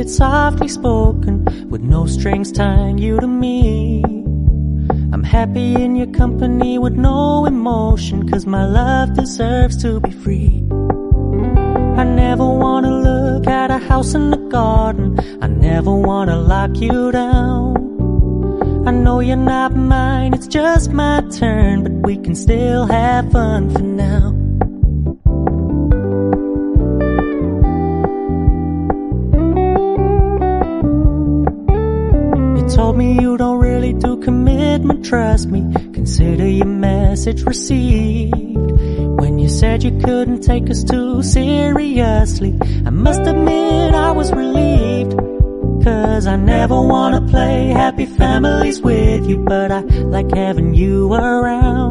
it's softly spoken, with no strings tying you to me. I'm happy in your company with no emotion, 'cause my love deserves to be free. I never wanna look at a house in the garden, I never wanna lock you down. I know you're not mine, it's just my turn, but we can still have fun for now. You told me you don't really do commitment, trust me, consider your message received. When you said you couldn't take us too seriously, I must admit I was relieved. 'Cause I never wanna play happy families with you, but I like having you around.